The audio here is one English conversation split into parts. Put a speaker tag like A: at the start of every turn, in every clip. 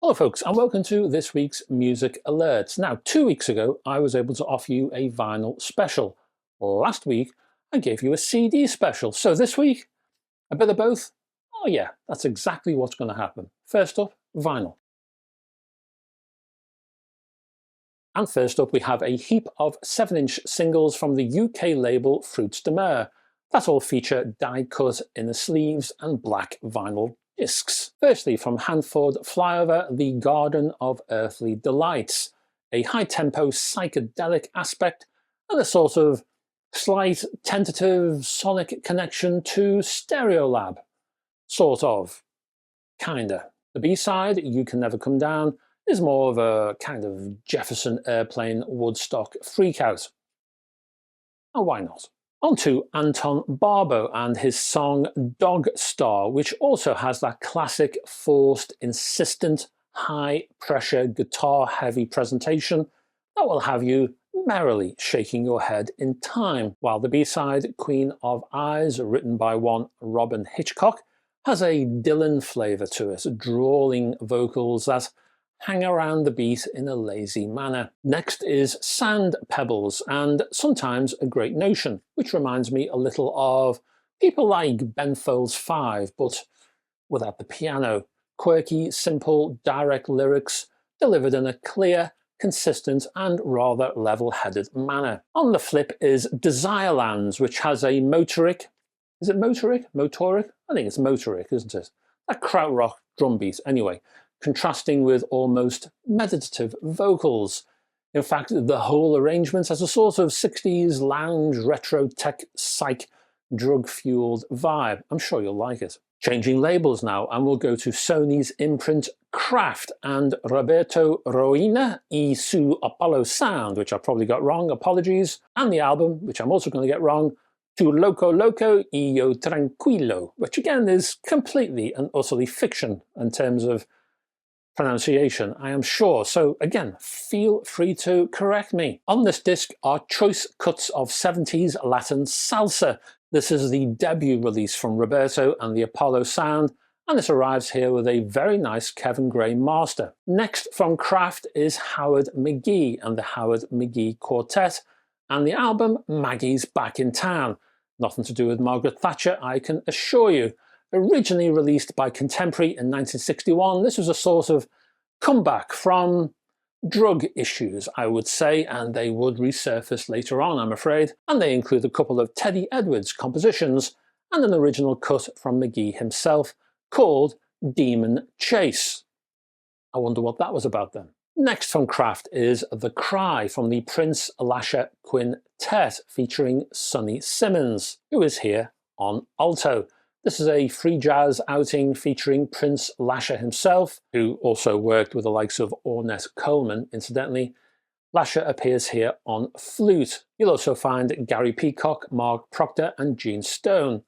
A: Hello folks, and welcome to this week's Music Alerts. Now, 2 weeks ago I was able to offer you a vinyl special. Last week I gave you a CD special. So this week, a bit of both? Oh yeah, that's exactly what's going to happen. First up, vinyl. And first up we have a heap of 7-inch singles from the UK label Fruits Der Mer. That all feature die-cut inner sleeves and black vinyl discs. Firstly, from Hanford Flyover, The Garden of Earthly Delights, a high-tempo psychedelic aspect and a sort of slight tentative sonic connection to Stereolab. Sort of. Kinda. The B-side, You Can Never Come Down, is more of a kind of Jefferson Airplane Woodstock freakout. And why not? On to Anton Barbeau and his song Dog Star, which also has that classic forced, insistent, high-pressure, guitar-heavy presentation that will have you merrily shaking your head in time, while the B-side, Queen of Eyes, written by one Robin Hitchcock, has a Dylan flavour to it, drawling vocals that hang around the beat in a lazy manner. Next is Sand Pebbles and Sometimes a Great Notion, which reminds me a little of people like Ben Folds 5, but without the piano. Quirky, simple, direct lyrics delivered in a clear, consistent and rather level-headed manner. On the flip is Desirelands, which has a motoric, is it motoric? Motoric? I think it's motoric, isn't it? That krautrock drum beat, anyway, contrasting with almost meditative vocals. In fact, the whole arrangement has a sort of 60s lounge retro tech psych drug-fueled vibe. I'm sure you'll like it. Changing labels now, and we'll go to Sony's imprint Kraft and Roberto Roina y su Apollo Sound, which I probably got wrong, apologies, and the album, which I'm also going to get wrong, Tu Loco Loco y Yo Tranquilo, which again is completely and utterly fiction in terms of pronunciation, I am sure. So again, feel free to correct me. On this disc are choice cuts of 70s Latin salsa. This is the debut release from Roberto and the Apollo Sound, and this arrives here with a very nice Kevin Gray master. Next from Kraft is Howard McGee and the Howard McGee Quartet, and the album Maggie's Back in Town. Nothing to do with Margaret Thatcher, I can assure you. Originally released by Contemporary in 1961, this was a sort of comeback from drug issues, I would say, and they would resurface later on, I'm afraid. And they include a couple of Teddy Edwards compositions and an original cut from McGee himself called Demon Chase. I wonder what that was about then. Next from Kraft is The Cry from the Prince Lasher Quintet featuring Sonny Simmons, who is here on alto. This is a free jazz outing featuring Prince Lasher himself, who also worked with the likes of Ornette Coleman, incidentally. Lasher appears here on flute. You'll also find Gary Peacock, Mark Proctor and Gene Stone.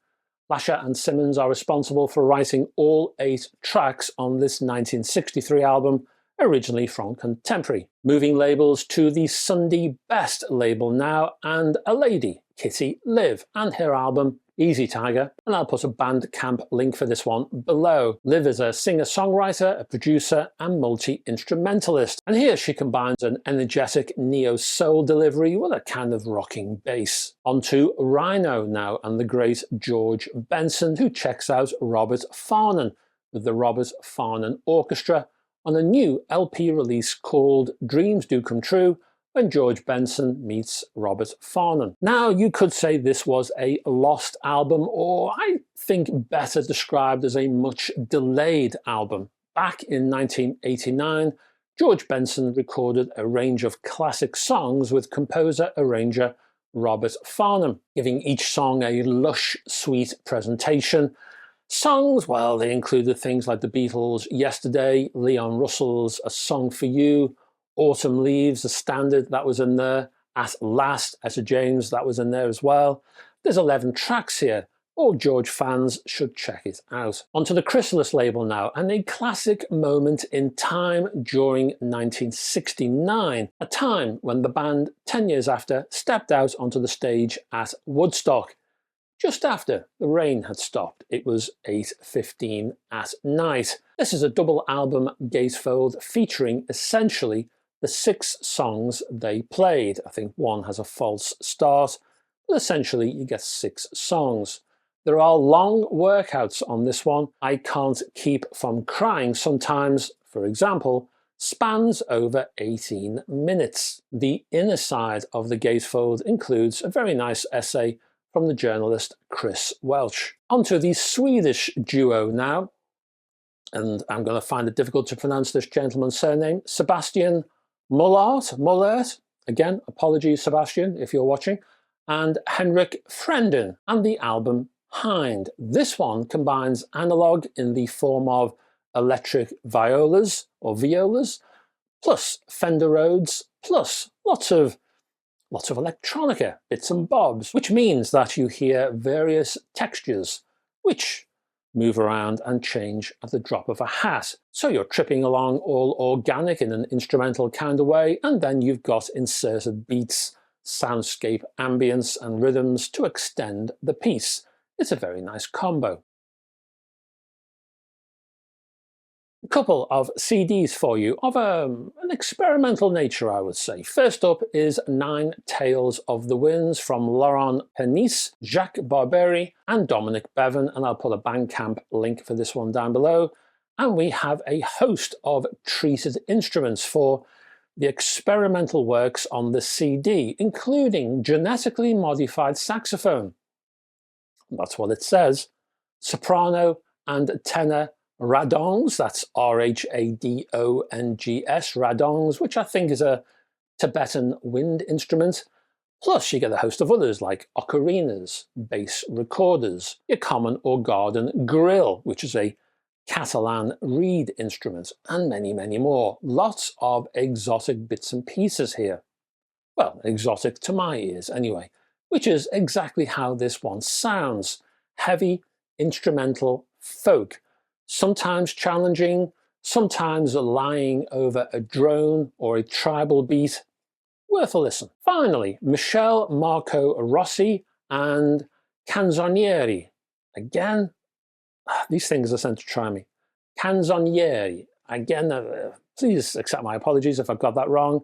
A: Lasher and Simmons are responsible for writing all 8 tracks on this 1963 album, originally from Contemporary. Moving labels to the Sunday Best label now, and a lady, Kitty Liv, and her album Easy Tiger, and I'll put a Bandcamp link for this one below. Liv is a singer-songwriter, a producer and multi-instrumentalist, and here she combines an energetic neo-soul delivery with a kind of rocking bass. On to Rhino now and the great George Benson, who checks out Robert Farnon with the Robert Farnon Orchestra on a new LP release called Dreams Do Come True, when George Benson meets Robert Farnon. Now, you could say this was a lost album, or I think better described as a much delayed album. Back in 1989, George Benson recorded a range of classic songs with composer-arranger Robert Farnham, giving each song a lush, sweet presentation. Songs, well, they included things like the Beatles' Yesterday, Leon Russell's A Song for You, Autumn Leaves, a standard that was in there, At Last, Etta James, that was in there as well. There's 11 tracks here. All George fans should check it out. Onto the Chrysalis label now, and a classic moment in time during 1969, a time when the band, 10 years after, stepped out onto the stage at Woodstock. just after the rain had stopped. It was 8:15 at night. This is a double album gatefold featuring essentially the 6 songs they played. I think one has a false start, but essentially you get 6 songs. There are long workouts on this one. I can't keep from crying sometimes, for example, spans over 18 minutes. The inner side of the gatefold includes a very nice essay from the journalist Chris Welch. Onto the Swedish duo now, and I'm going to find it difficult to pronounce this gentleman's surname, Sebastian Mullaert, again, apologies Sebastian if you're watching, and Henrik Frendin, and the album Hind. This one combines analog in the form of electric violas or violas, plus Fender Rhodes, plus lots of electronica, bits and bobs, which means that you hear various textures which move around and change at the drop of a hat. So you're tripping along all organic in an instrumental kind of way, and then you've got inserted beats, soundscape ambience and rhythms to extend the piece. It's a very nice combo. A couple of CDs for you of an experimental nature, I would say. First up is 9 Tales of the Winds from Laurent, Pernice, Jacques, Barbéri and Dominique Beven, and I'll put a Bandcamp link for this one down below. And we have a host of treated instruments for the experimental works on the CD, including genetically modified saxophone. That's what it says. Soprano and tenor radongs, that's Rhadongs, radongs, which I think is a Tibetan wind instrument. Plus you get a host of others like ocarinas, bass recorders, your common or garden grill, which is a Catalan reed instrument, and many, many more. Lots of exotic bits and pieces here. Well, exotic to my ears anyway, which is exactly how this one sounds. Heavy, instrumental folk. Sometimes challenging, sometimes lying over a drone or a tribal beat. Worth a listen. Finally, Michel Marco Rossi and Canzonieri. Again, these things are sent to try me. Canzonieri. Again, please accept my apologies if I've got that wrong.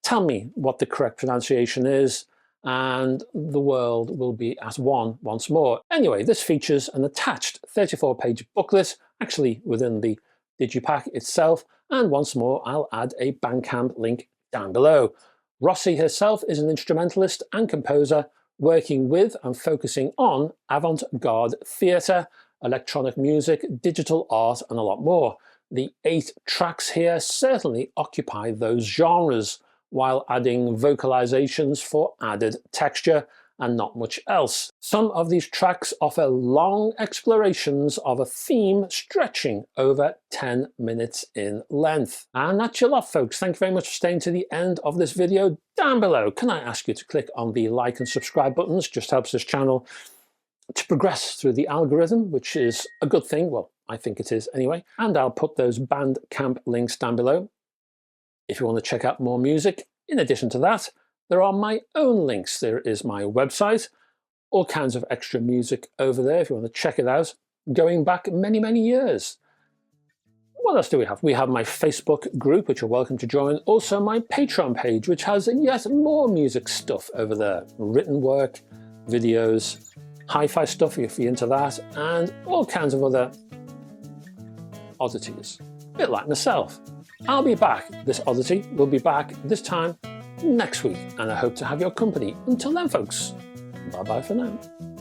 A: Tell me what the correct pronunciation is, and the world will be at one once more. Anyway, this features an attached 34-page booklet, actually within the digipack itself, and once more I'll add a Bandcamp link down below. Rossi herself is an instrumentalist and composer working with and focusing on avant-garde theatre, electronic music, digital art and a lot more. The 8 tracks here certainly occupy those genres, while adding vocalizations for added texture and not much else. Some of these tracks offer long explorations of a theme stretching over 10 minutes in length. And that's your lot, folks. Thank you very much for staying to the end of this video. Down below, can I ask you to click on the like and subscribe buttons? Just helps this channel to progress through the algorithm, which is a good thing. Well, I think it is anyway. And I'll put those Bandcamp links down below if you want to check out more music. In addition to that, there are my own links. There is my website, all kinds of extra music over there if you want to check it out, going back many, many years. What else do we have? We have my Facebook group, which you're welcome to join. Also my Patreon page, which has yet more music stuff over there. Written work, videos, hi-fi stuff if you're into that, and all kinds of other oddities. A bit like myself. I'll be back. This oddity will be back this time next week, and I hope to have your company. Until then, folks, bye-bye for now.